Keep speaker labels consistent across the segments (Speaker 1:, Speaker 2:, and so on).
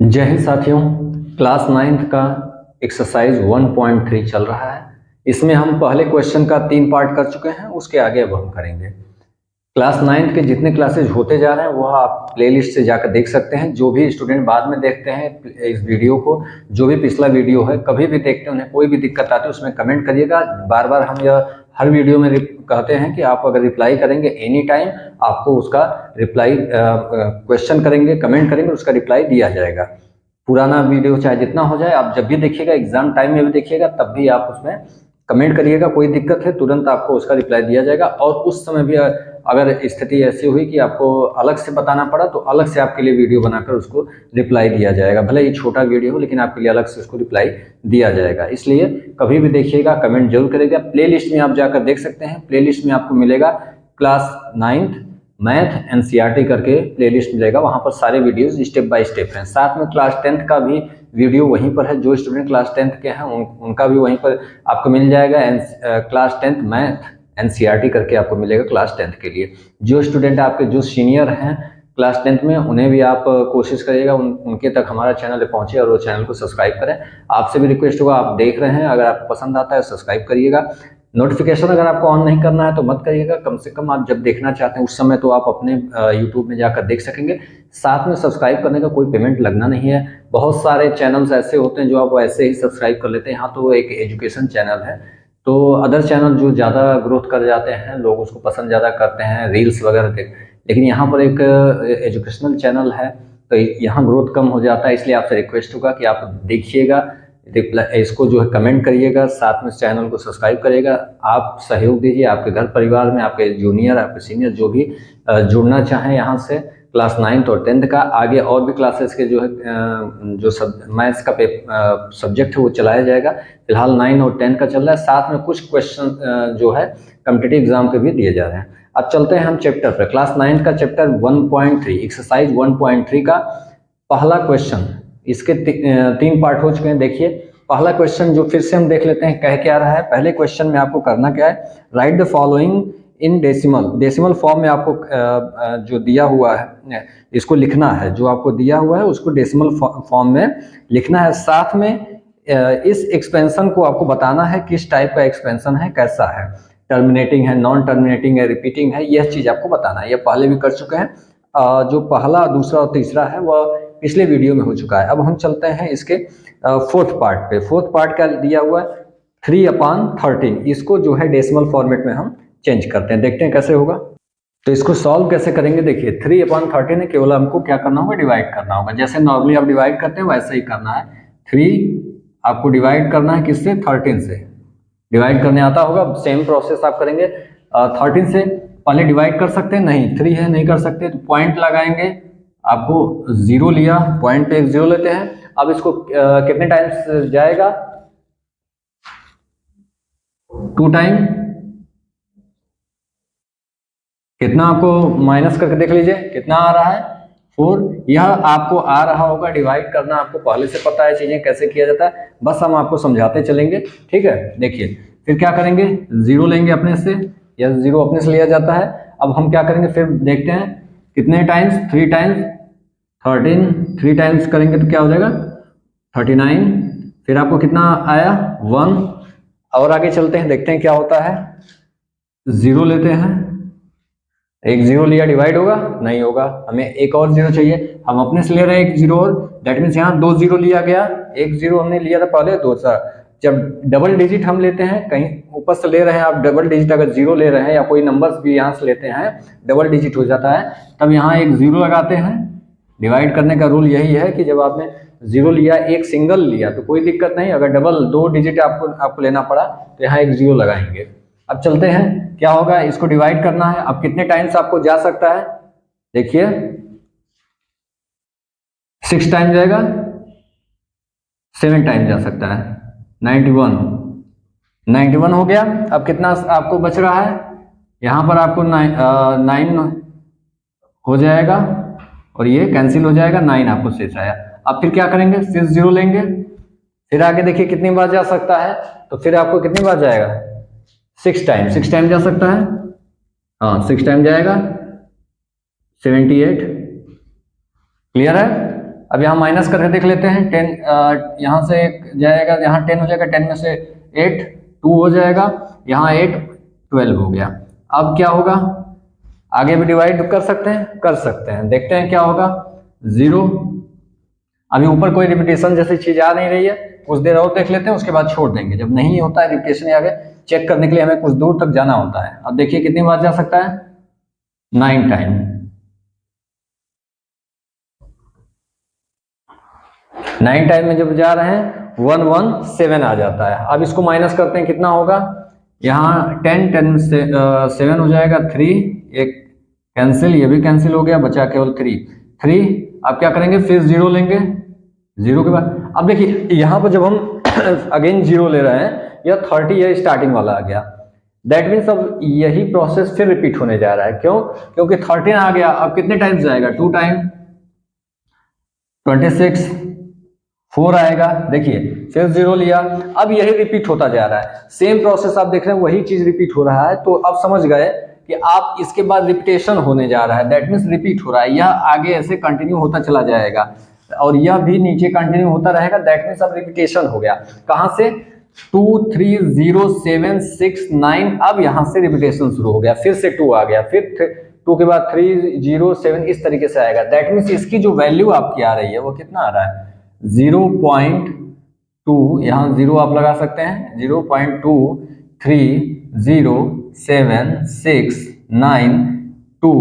Speaker 1: जय हिंद साथियों। Class ninth का एक्सरसाइज 1.3 चल रहा है। इसमें हम पहले क्वेश्चन का 3 पार्ट कर चुके हैं, उसके आगे अब हम करेंगे। क्लास नाइन्थ के जितने क्लासेज होते जा रहे हैं वह आप प्लेलिस्ट से जाकर देख सकते हैं। जो भी स्टूडेंट बाद में देखते हैं इस वीडियो को, जो भी पिछला वीडियो है कभी भी देखते हैं, उन्हें कोई भी दिक्कत आती है उसमें कमेंट करिएगा। बार बार हम यह हर वीडियो में कहते हैं कि आप अगर रिप्लाई करेंगे एनी टाइम, आपको उसका रिप्लाई क्वेश्चन करेंगे, कमेंट करेंगे, उसका रिप्लाई दिया जाएगा। पुराना वीडियो चाहे जितना हो जाए, आप जब भी देखिएगा, एग्जाम टाइम में भी देखिएगा, तब भी आप उसमें कमेंट करिएगा। कोई दिक्कत है तुरंत आपको उसका रिप्लाई दिया जाएगा। और उस समय भी अगर स्थिति ऐसी हुई कि आपको अलग से बताना पड़ा तो अलग से आपके लिए वीडियो बनाकर उसको रिप्लाई दिया जाएगा। भले ही छोटा वीडियो हो लेकिन आपके लिए अलग से उसको रिप्लाई दिया जाएगा। इसलिए कभी भी देखिएगा, कमेंट जरूर करिएगा। प्ले लिस्ट में आप जाकर देख सकते हैं। प्ले लिस्ट में आपको मिलेगा क्लास 9th मैथ एनसीईआरटी करके प्लेलिस्ट मिलेगा। वहां पर सारे वीडियोस स्टेप बाय स्टेप हैं। साथ में क्लास 10th का भी वीडियो वहीं पर है। जो स्टूडेंट क्लास 10th के हैं उनका भी वहीं पर आपको मिल जाएगा। क्लास 10th मैथ एनसीईआरटी करके आपको मिलेगा क्लास 10th के लिए। जो स्टूडेंट आपके जो सीनियर हैं क्लास 10th में, उन्हें भी आप कोशिश करिएगा उनके तक हमारा चैनल पहुंचे और वो चैनल को सब्सक्राइब करें। आपसे भी रिक्वेस्ट होगा, आप देख रहे हैं, अगर आपको पसंद आता है सब्सक्राइब करिएगा। नोटिफिकेशन अगर आपको ऑन नहीं करना है तो मत करिएगा। कम से कम आप जब देखना चाहते हैं उस समय तो आप अपने यूट्यूब में जाकर देख सकेंगे। साथ में सब्सक्राइब करने का कोई पेमेंट लगना नहीं है। बहुत सारे चैनल्स ऐसे होते हैं जो आप ऐसे ही सब्सक्राइब कर लेते हैं। यहाँ तो एक एजुकेशन चैनल है, तो अदर चैनल जो ज़्यादा ग्रोथ कर जाते हैं, लोग उसको पसंद ज़्यादा करते हैं, रील्स वगैरह देख, लेकिन यहाँ पर एक एजुकेशनल चैनल है तो यहाँ ग्रोथ कम हो जाता है। इसलिए आपसे रिक्वेस्ट होगा कि आप देखिएगा, इसको जो है कमेंट करिएगा, साथ में चैनल को सब्सक्राइब करिएगा। आप सहयोग दीजिए। आपके घर परिवार में आपके जूनियर, आपके सीनियर जो भी जुड़ना चाहें यहाँ से क्लास 9th और 10th का, आगे और भी क्लासेस के जो है जो मैथ्स का सब्जेक्ट है वो चलाया जाएगा। फिलहाल 9 और 10 का चल रहा है। साथ में कुछ क्वेश्चन जो है कॉम्पिटिटिव एग्जाम के भी दिए जा रहे हैं। अब चलते हैं हम चैप्टर पर। क्लास 9 का चैप्टर 1.3 एक्सरसाइज 1.3 का पहला क्वेश्चन। इसके 3 पार्ट हो चुके हैं। देखिए पहला क्वेश्चन जो फिर से हम देख लेते हैं कह क्या रहा है। पहले क्वेश्चन में आपको करना क्या है, right the following in decimal form में आपको जो दिया हुआ है इसको लिखना है। जो आपको दिया हुआ है उसको डेसिमल फॉर्म में लिखना है। साथ में इस एक्सपेंशन को आपको बताना है किस टाइप का एक्सपेंशन है, कैसा है, टर्मिनेटिंग है, नॉन टर्मिनेटिंग है, रिपीटिंग है, यह चीज आपको बताना है। यह पहले भी कर चुके हैं। जो पहला, दूसरा और तीसरा है वह पिछले वीडियो में हो चुका है। अब हम चलते हैं इसके फोर्थ पार्ट पे। फोर्थ पार्ट क्या दिया हुआ है, 3/13। इसको जो है डेसिमल फॉर्मेट में हम चेंज करते हैं। देखते हैं कैसे होगा। तो इसको सॉल्व कैसे करेंगे, देखिए 3/13 है, केवल हमको क्या करना होगा, डिवाइड करना होगा। जैसे नॉर्मली आप डिवाइड करते हैं वैसे ही करना है। 3 आपको डिवाइड करना है किससे, 13 से। डिवाइड करने आता होगा, सेम प्रोसेस आप करेंगे। 13 से पहले डिवाइड कर सकते हैं, नहीं 3 है नहीं कर सकते तो पॉइंट लगाएंगे। आपको 0 लिया, पॉइंट पे एक 0 लेते हैं। अब इसको कितने टाइम्स जाएगा, 2 टाइम। कितना आपको माइनस करके देख लीजिए कितना आ रहा है, 4। यह आपको आ रहा होगा। डिवाइड करना आपको पहले से पता है, चीजें कैसे किया जाता है, बस हम आपको समझाते चलेंगे। ठीक है, देखिए फिर क्या करेंगे, 0 लेंगे अपने से, या 0 अपने से लिया जाता है। अब हम क्या करेंगे, फिर देखते हैं कितने टाइम्स, 3 टाइम्स 13, 3 टाइम्स करेंगे तो क्या हो जाएगा 39। फिर आपको कितना आया 1। और आगे चलते हैं, देखते हैं क्या होता है। 0 लेते हैं, एक 0 लिया, डिवाइड होगा नहीं होगा, हमें एक और 0 चाहिए। हम अपने से ले रहे हैं एक 0 और, दैट मीन्स यहाँ 2 0 लिया गया। एक 0 हमने लिया था पहले, दूसरा। जब डबल डिजिट हम लेते हैं, कहीं ऊपर से ले रहे हैं आप डबल डिजिट, अगर 0 ले रहे हैं या कोई नंबर्स भी यहाँ से लेते हैं डबल डिजिट हो जाता है, तब यहाँ एक 0 लगाते हैं। डिवाइड करने का रूल यही है कि जब आपने 0 लिया, एक सिंगल लिया तो कोई दिक्कत नहीं, अगर डबल 2 डिजिट आपको लेना पड़ा तो यहाँ एक 0 लगाएंगे। अब चलते हैं क्या होगा, इसको डिवाइड करना है। अब कितने टाइम्स आपको जा सकता है, देखिए 6 टाइम जाएगा, 7 टाइम जा सकता है, 91 हो गया। अब कितना आपको बच रहा है, यहां पर आपको 9 हो जाएगा और ये कैंसिल हो जाएगा, 9 आपको शेष आया। अब फिर क्या करेंगे, फिर 0 लेंगे। फिर आगे देखिए कितनी बार जा सकता है, तो फिर आपको कितनी बार जाएगा, 6 टाइम जा सकता है। हाँ 6 टाइम जाएगा, 78। क्लियर है। अब यहाँ माइनस करके देख लेते हैं। 10 यहाँ से जाएगा, यहाँ 10 हो जाएगा, 10 में से 8 2 हो जाएगा, यहाँ 8 12 हो गया। अब क्या होगा, आगे भी डिवाइड कर सकते हैं, देखते हैं क्या होगा। 0, अभी ऊपर कोई रिपीटेशन जैसी चीज आ नहीं रही है, कुछ देर और देख लेते हैं, उसके बाद छोड़ देंगे। जब नहीं होता है रिपीटेशन आगे, चेक करने के लिए हमें कुछ दूर तक जाना होता है। अब देखिए कितनी बार जा सकता है, 9 टाइम। 9 टाइम में जब जा रहे हैं 117 आ जाता है। अब इसको माइनस करते हैं, कितना होगा, यहाँ 10 से 7 हो जाएगा, 3 एक कैंसिल, ये भी कैंसिल हो गया, बचा केवल 3। अब क्या करेंगे, फिर 0 लेंगे, 0 के बाद अब देखिए यहाँ पर जब हम अगेन 0 ले रहे हैं, यह 30 ये स्टार्टिंग वाला आ गया। दैट मीन्स अब यही प्रोसेस फिर रिपीट होने जा रहा है। क्यों, क्योंकि 13 आ गया, अब कितने टाइम्स जाएगा, 2 टाइम, 26 4 आएगा, देखिए फिर 0 लिया, अब यही रिपीट होता जा रहा है। सेम प्रोसेस आप देख रहे हैं, वही चीज रिपीट हो रहा है। तो अब समझ गए कि आप इसके बाद रिपीटेशन होने जा रहा है, दैट मीन्स रिपीट हो रहा है। यह आगे ऐसे कंटिन्यू होता चला जाएगा और यह भी नीचे कंटिन्यू होता रहेगा, दैट मीन्स अब रिपीटेशन हो गया। कहां से, 2 3 0 7 6 9, अब यहां से रिपीटेशन शुरू हो गया, फिर से 2 आ गया, फिर 2 के बाद 3 0 7, इस तरीके से आएगा। दैट मीन्स इसकी जो वैल्यू आपकी आ रही है वो कितना आ रहा है, 0.2, यहाँ 0 आप लगा सकते हैं, 0.2 3 0 7 6 9 2,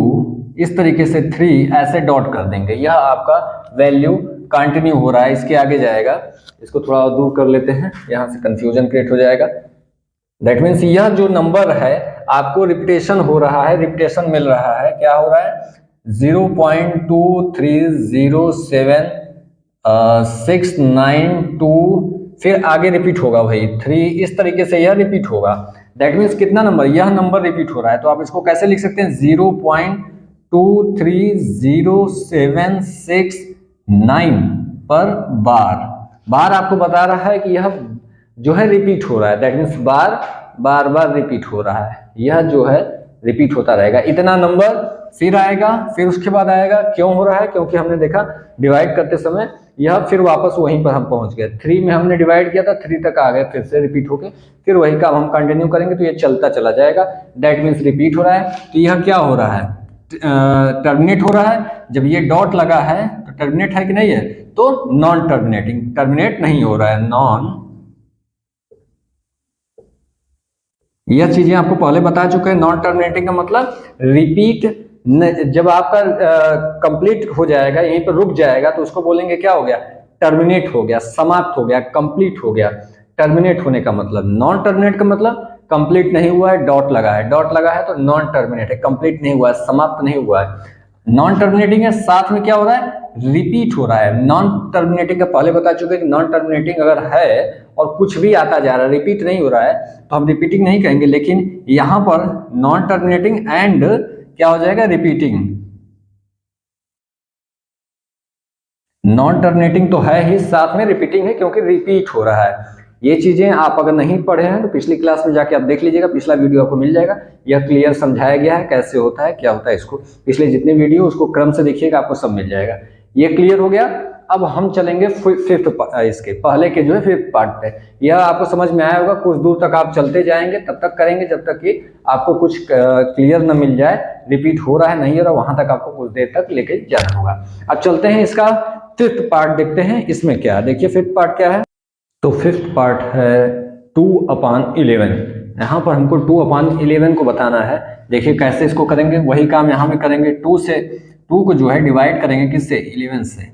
Speaker 1: इस तरीके से 3 ऐसे डॉट कर देंगे, यह आपका वैल्यू कंटिन्यू हो रहा है, इसके आगे जाएगा। इसको थोड़ा दूर कर लेते हैं, यहाँ से कंफ्यूजन क्रिएट हो जाएगा। दैट मीन्स यह जो नंबर है आपको रिपीटेशन हो रहा है, रिपीटेशन मिल रहा है, क्या हो रहा है, 0.2307 692, फिर आगे रिपीट होगा भाई 3, इस तरीके से यह रिपीट होगा। दैट मीन्स कितना नंबर, यह नंबर रिपीट हो रहा है। तो आप इसको कैसे लिख सकते हैं, 0.23076 पर बार आपको बता रहा है कि यह जो है रिपीट हो रहा है। दैट मीन्स बार रिपीट हो रहा है, यह जो है रिपीट होता रहेगा। इतना नंबर फिर आएगा, फिर उसके बाद आएगा। क्यों हो रहा है, क्योंकि हमने देखा डिवाइड करते समय यह फिर वापस वहीं पर हम पहुंच गए। 3 में हमने डिवाइड किया था, 3 तक आ गए, फिर से रिपीट होके फिर वही काम हम कंटिन्यू करेंगे, तो ये चलता चला जाएगा। दैट मीन्स रिपीट हो रहा है। तो यह क्या हो रहा है, टर्मिनेट हो रहा है। जब ये डॉट लगा है तो टर्मिनेट है कि नहीं है, तो नॉन टर्मिनेटिंग, टर्मिनेट नहीं हो रहा है, नॉन। यह चीजें आपको पहले बता चुके हैं। नॉन टर्मिनेटिंग का मतलब रिपीट, जब आपका कंप्लीट हो जाएगा, यहीं पर रुक जाएगा, तो उसको बोलेंगे क्या हो गया, टर्मिनेट हो गया, समाप्त हो गया, कंप्लीट हो गया। टर्मिनेट होने का मतलब, नॉन टर्मिनेट का मतलब कंप्लीट नहीं हुआ है, डॉट लगा है, तो नॉन टर्मिनेट है, कंप्लीट नहीं हुआ है, समाप्त नहीं हुआ है। नॉन टर्मिनेटिंग है, साथ में क्या हो रहा है, रिपीट हो रहा है। नॉन टर्मिनेटिंग का पहले बता चुके कि नॉन टर्मिनेटिंग अगर है और कुछ भी आता जा रहा है, रिपीट नहीं हो रहा है, तो हम रिपीटिंग नहीं कहेंगे। लेकिन यहां पर नॉन टर्मिनेटिंग एंड क्या हो जाएगा, रिपीटिंग। नॉन टर्मिनेटिंग तो है ही, साथ में रिपीटिंग है, क्योंकि रिपीट हो रहा है। ये चीजें आप अगर नहीं पढ़े हैं तो पिछली क्लास में जाके आप देख लीजिएगा, पिछला वीडियो आपको मिल जाएगा, यह क्लियर समझाया गया है कैसे होता है, क्या होता है। इसको पिछले जितने वीडियो उसको क्रम से देखिएगा, आपको सब मिल जाएगा। ये क्लियर हो गया। अब हम चलेंगे फिफ्थ, इसके पहले के जो है फिफ्थ पार्ट पे। यह आपको समझ में आया होगा, कुछ दूर तक आप चलते जाएंगे, तब तक करेंगे जब तक कि आपको कुछ क्लियर न मिल जाए, रिपीट हो रहा है नहीं हो रहा, वहां तक आपको कुछ देर तक लेके जाना होगा। अब चलते हैं इसका फिफ्थ पार्ट देखते हैं, इसमें क्या है। देखिए फिफ्थ पार्ट क्या है, तो फिफ्थ पार्ट है 2/11। यहाँ पर हमको 2/11 को बताना है। देखिए कैसे इसको करेंगे, वही काम यहाँ में करेंगे। 2 को जो है डिवाइड करेंगे किससे, 11 से।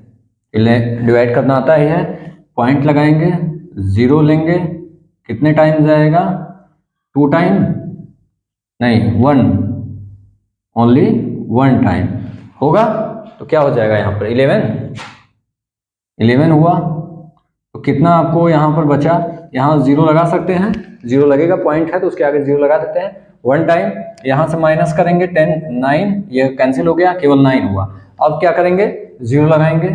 Speaker 1: डिवाइड करना आता ही है, पॉइंट लगाएंगे, 0 लेंगे, कितने टाइम जाएगा, 2 टाइम नहीं, 1, ओनली 1 टाइम होगा। तो क्या हो जाएगा यहाँ पर 11 हुआ। तो कितना आपको यहाँ पर बचा, यहाँ 0 लगा सकते हैं, 0 लगेगा, पॉइंट है तो उसके आगे 0 लगा देते हैं। 1 टाइम, यहाँ से माइनस करेंगे 10 9, ये कैंसिल हो गया, केवल 9 हुआ। अब क्या करेंगे, 0 लगाएंगे,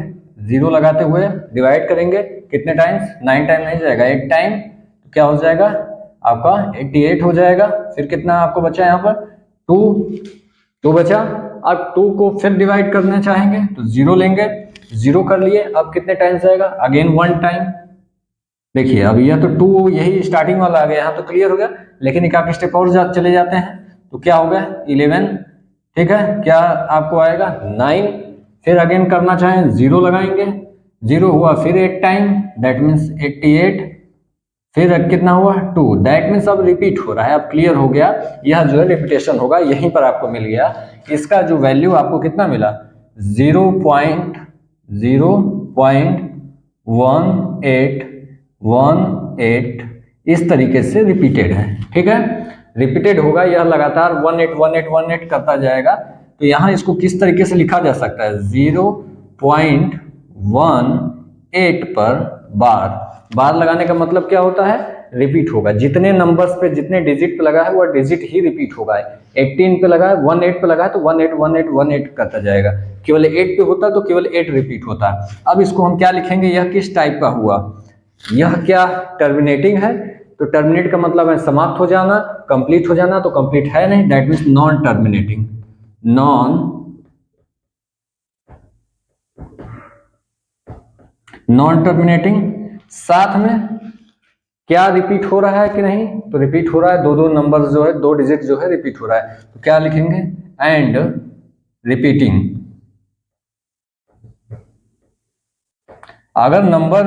Speaker 1: 0 लगाते हुए डिवाइड करेंगे, कितने टाइम्स, 9 टाइम नहीं जाएगा, 8 टाइम। तो क्या हो जाएगा आपका 88 हो जाएगा। फिर कितना आपको बचा यहाँ पर, 2 बचा। अब 2 को फिर डिवाइड करना चाहेंगे तो 0 लेंगे, 0 कर लिए। अब कितने टाइम्स आएगा, अगेन 1 टाइम। देखिए अब यह तो 2 यही स्टार्टिंग वाला आ गया, यहाँ तो क्लियर हो गया, लेकिन एक आध स्टेप और चले जाते हैं तो क्या होगा 11, ठीक है, क्या आपको आएगा 9। फिर अगेन करना चाहें 0 लगाएंगे, 0 हुआ, फिर 8 टाइम, दैट मीन्स 88, फिर कितना हुआ 2, दैट मीन्स अब रिपीट हो रहा है। अब क्लियर हो गया, यह जो है रिपीटेशन होगा, यहीं पर आपको मिल गया। इसका जो वैल्यू आपको कितना मिला 0.01818 इस तरीके से रिपीटेड है, ठीक है, रिपीटेड होगा। यह लगातार 181818 करता जाएगा। तो यहाँ इसको किस तरीके से लिखा जा सकता है 0.18 पर बार लगाने का मतलब क्या होता है, रिपीट होगा। जितने नंबर्स पे, जितने डिजिट पे लगा है वह डिजिट ही रिपीट होगा। 18 पे लगा है, 18 पे लगा है तो 181818 करता जाएगा। केवल 8 पे होता तो केवल 8 रिपीट होता। अब इसको हम क्या लिखेंगे, यह किस टाइप का हुआ, यह क्या टर्मिनेटिंग है। तो टर्मिनेट का मतलब है समाप्त हो जाना, कंप्लीट हो जाना, तो कंप्लीट है नहीं, that means non terminating. Non terminating. साथ में क्या रिपीट हो रहा है कि नहीं, तो रिपीट हो रहा है, दो नंबर जो है, 2 डिजिट जो है रिपीट हो रहा है, तो क्या लिखेंगे एंड रिपीटिंग। अगर नंबर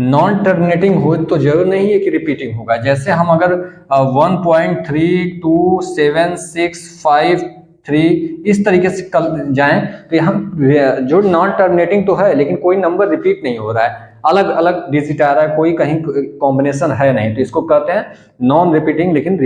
Speaker 1: नॉन टर्मिनेटिंग हो तो जरूर नहीं है कि रिपीटिंग होगा। जैसे हम अगर 1.32765 इस तरीके से कल जाएं तो यहाँ जो नॉन टर्मिनेटिंग तो है लेकिन कोई नंबर रिपीट नहीं हो रहा है, अलग अलग डिजिट आ रहा है, कोई कहीं कॉम्बिनेशन है नहीं, तो इसको कहते हैं नॉन रिपीटिंग, लेकिन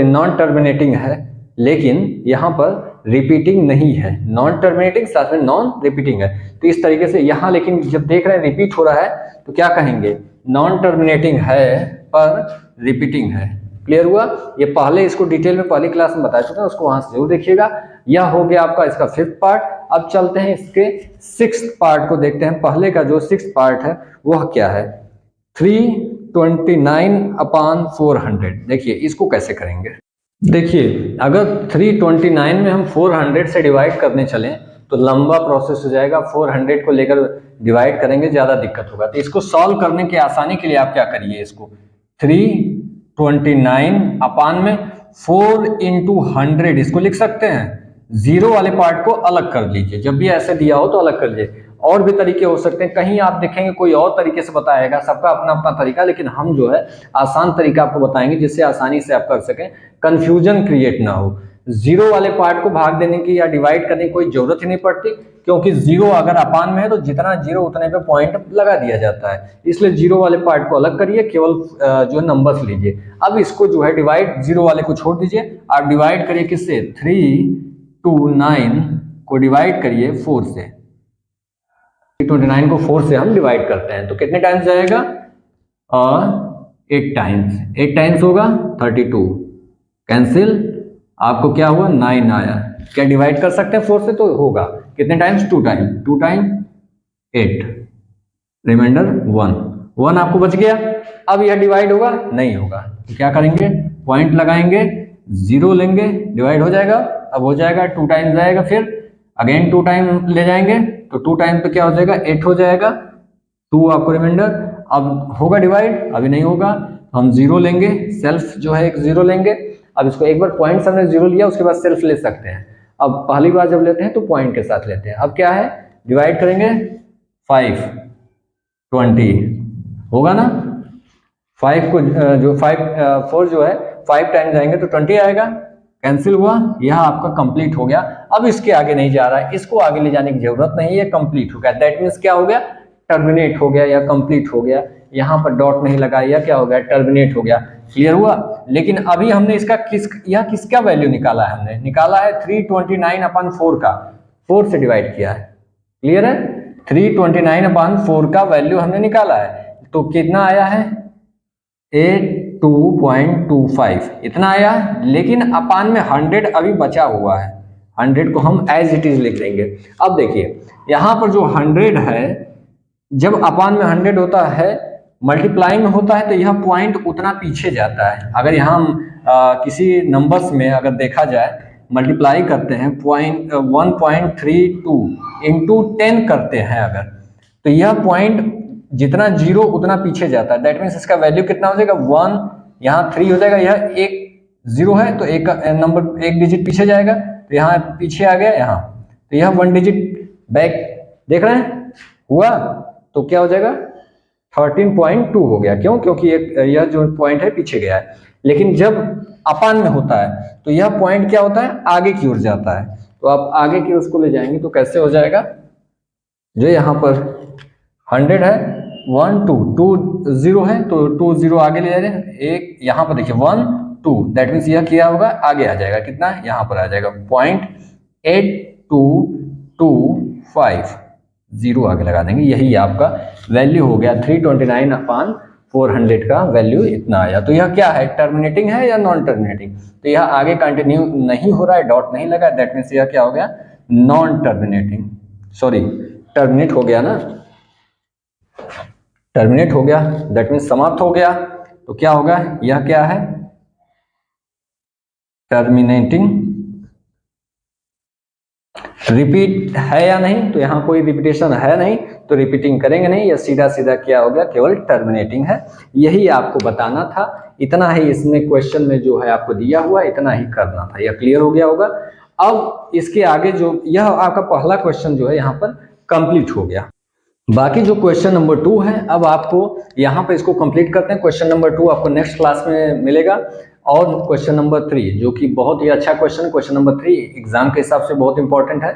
Speaker 1: नॉन टर्मिनेटिंग है लेकिन यहाँ पर रिपीटिंग नहीं है। नॉन टर्मिनेटिंग साथ में नॉन रिपीटिंग है, तो इस तरीके से यहाँ, लेकिन जब देख रहे हैं रिपीट हो रहा है तो क्या कहेंगे, नॉन टर्मिनेटिंग है पर रिपीटिंग है। क्लियर हुआ, ये पहले इसको डिटेल में पहली क्लास में बता चुके हैं, उसको वहां से जरूर देखिएगा। यह हो गया आपका इसका 5th पार्ट। अब चलते हैं इसके 6th पार्ट को देखते हैं। पहले का जो 6th पार्ट है वह क्या है, 329/400। देखिए इसको कैसे करेंगे। देखिए अगर 329 में हम 400 से डिवाइड करने चलें तो लंबा प्रोसेस हो जाएगा, 400 को लेकर डिवाइड करेंगे ज़्यादा दिक्कत होगा। तो इसको सॉल्व करने की आसानी के लिए आप क्या करिए, इसको 329 अपान में 4 × 100 इसको लिख सकते हैं। जीरो वाले पार्ट को अलग कर लीजिए, जब भी ऐसे दिया हो तो अलग कर लीजिए। और भी तरीके हो सकते हैं, कहीं आप देखेंगे कोई और तरीके से बताएगा, सबका अपना अपना तरीका, लेकिन हम जो है आसान तरीका आपको बताएंगे जिससे आसानी से आप कर सकें, कंफ्यूजन क्रिएट ना हो। जीरो वाले पार्ट को भाग देने की या डिवाइड करने की कोई जरूरत ही नहीं पड़ती, क्योंकि जीरो अगर अपान में है तो जितना जीरो उतने पे पॉइंट लगा दिया जाता है, इसलिए जीरो वाले पार्ट को अलग करिए, केवल जो है नंबर्स लीजिए। अब इसको जो है डिवाइड, जीरो वाले को छोड़ दीजिए, आप डिवाइड करिए किससे, 329 को डिवाइड करिए 4 से। 329 को 4 से हम डिवाइड करते हैं तो कितने टाइम्स जाएगा, 8 टाइम्स। 8 टाइम्स होगा 32, कैंसिल, आपको क्या हुआ 9 आया। क्या डिवाइड कर सकते हैं 4 से, तो होगा कितने टाइम्स, 2 टाइम, 2 टाइम 8, रिमाइंडर 1 आपको बच गया। अब यह डिवाइड होगा, नहीं होगा, तो क्या करेंगे, पॉइंट लगाएंगे, 0 लेंगे, डिवाइड हो जाएगा। अब हो जाएगा 2 टाइम्स जाएगा, फिर अगेन 2 टाइम ले जाएंगे तो 2 टाइम पे क्या हो जाएगा, 8 हो जाएगा, 2 आपको रिमाइंडर। अब होगा डिवाइड, अभी नहीं होगा, हम 0 लेंगे, सेल्फ जो है एक 0 लेंगे। अब इसको एक बार पॉइंट हमने 0 लिया, उसके बाद सेल्फ ले सकते हैं। अब पहली बार जब लेते हैं तो पॉइंट के साथ लेते हैं। अब क्या है, डिवाइड करेंगे 5 20 होगा ना, 5 को जो 4 जो है 5 टाइम जाएंगे तो 20 आएगा, कैंसिल हुआ, यह आपका कंप्लीट हो गया। अब इसके आगे नहीं जा रहा है, इसको आगे ले जाने की जरूरत नहीं है, कंप्लीट हो गया। दैट मीन्स क्या हो गया, टर्मिनेट हो गया या कंप्लीट हो गया। यहाँ पर डॉट नहीं लगाया, क्या हो गया, टर्मिनेट हो गया। क्लियर हुआ। लेकिन अभी हमने इसका किसका वैल्यू निकाला है, हमने निकाला है 329/4 का, 4 से डिवाइड किया है। क्लियर है, 329/4 का वैल्यू हमने निकाला है, तो कितना आया है 82.25 इतना आया। लेकिन अपान में 100 अभी बचा हुआ है, 100 को हम एज इट इज लिख देंगे। अब देखिए यहाँ पर जो 100 है, जब अपान में 100 होता है, मल्टीप्लाई में होता है, तो यह पॉइंट उतना पीछे जाता है। अगर यहाँ हम किसी नंबर्स में अगर देखा जाए मल्टीप्लाई करते हैं 1.32 इंटू 10 करते हैं अगर, तो यह पॉइंट जितना जीरो उतना पीछे जाता है। दैट मीन्स इसका वैल्यू कितना हो जाएगा 1, यहाँ 3 हो जाएगा, यह एक जीरो है तो एक नंबर एक डिजिट पीछे जाएगा, तो यहाँ पीछे आ गया यहाँ, तो यह 1 डिजिट बैक, देख रहे हैं हुआ, तो क्या हो जाएगा 13.2 हो गया। क्यों? क्योंकि एक यह जो पॉइंट है पीछे गया है। लेकिन जब अपान में होता है तो यह पॉइंट क्या होता है, आगे की ओर जाता है। तो आप आगे की उसको ले जाएंगे तो कैसे हो जाएगा, जो यहाँ पर 100 है 1 2 2 0 है तो 2 0 आगे ले जाएंगे, एक यहाँ पर देखिए 1 2, दैट मीन्स यह क्या होगा, आगे आ जाएगा, कितना यहाँ पर आ जाएगा 0.8225, जीरो आगे लगा देंगे, यही आपका वैल्यू हो गया 329/400 का वैल्यू इतना आया। तो यह क्या है, टर्मिनेटिंग है या नॉन टर्मिनेटिंग? तो यह आगे कंटिन्यू नहीं हो रहा है, डॉट नहीं लगा, दैट मीन्स यह क्या हो गया, नॉन टर्मिनेटिंग, सॉरी टर्मिनेट हो गया ना, टर्मिनेट हो गया, दैट मीन्स समाप्त हो गया। तो क्या होगा, यह क्या है, टर्मिनेटिंग। रिपीट है या नहीं, तो यहाँ कोई रिपीटेशन है नहीं तो रिपीटिंग करेंगे नहीं, यह सीधा सीधा क्या हो गया, केवल टर्मिनेटिंग है। यही आपको बताना था, इतना ही इसमें क्वेश्चन में जो है आपको दिया हुआ, इतना ही करना था, यह क्लियर हो गया होगा। अब इसके आगे जो यह आपका पहला क्वेश्चन जो है यहाँ पर कंप्लीट हो गया। बाकी जो क्वेश्चन नंबर 2 है, अब आपको यहाँ पे इसको कंप्लीट करते हैं। क्वेश्चन नंबर 2 आपको नेक्स्ट क्लास में मिलेगा, और क्वेश्चन नंबर 3 जो कि बहुत ही अच्छा क्वेश्चन, क्वेश्चन नंबर 3 एग्जाम के हिसाब से बहुत इंपॉर्टेंट है।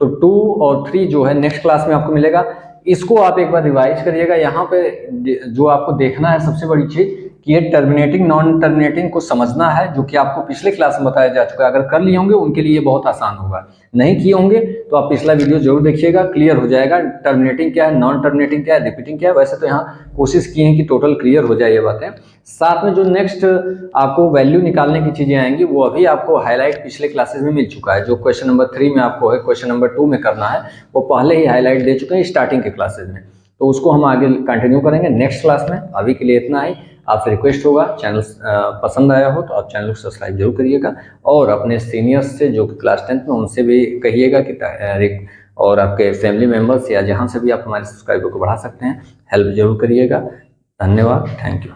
Speaker 1: तो 2 और 3 जो है नेक्स्ट क्लास में आपको मिलेगा, इसको आप एक बार रिवाइज करिएगा। यहाँ पे जो आपको देखना है सबसे बड़ी चीज कि ये टर्मिनेटिंग नॉन टर्मिनेटिंग को समझना है, जो कि आपको पिछले क्लास में बताया जा चुका है। अगर कर लिए होंगे उनके लिए बहुत आसान होगा, नहीं किए होंगे तो आप पिछला वीडियो जरूर देखिएगा, क्लियर हो जाएगा टर्मिनेटिंग क्या है, नॉन टर्मिनेटिंग क्या है, रिपीटिंग क्या है। वैसे तो यहाँ कोशिश की है कि टोटल क्लियर हो जाए ये बातें। साथ में जो नेक्स्ट आपको वैल्यू निकालने की चीजें आएंगी वो अभी आपको हाईलाइट पिछले क्लासेस में मिल चुका है। जो क्वेश्चन नंबर 3 में आपको है, क्वेश्चन नंबर 2 में करना है, वो पहले ही हाईलाइट दे चुके हैं स्टार्टिंग के क्लासेस में, तो उसको हम आगे कंटिन्यू करेंगे नेक्स्ट क्लास में। अभी के लिए इतना ही। आपसे रिक्वेस्ट होगा, चैनल पसंद आया हो तो आप चैनल को सब्सक्राइब जरूर करिएगा, और अपने सीनियर्स से जो क्लास 10th में उनसे भी कहिएगा कि और आपके फैमिली मेम्बर्स या जहाँ से भी आप हमारे सब्सक्राइबर को बढ़ा सकते हैं, हेल्प जरूर करिएगा। धन्यवाद, थैंक यू।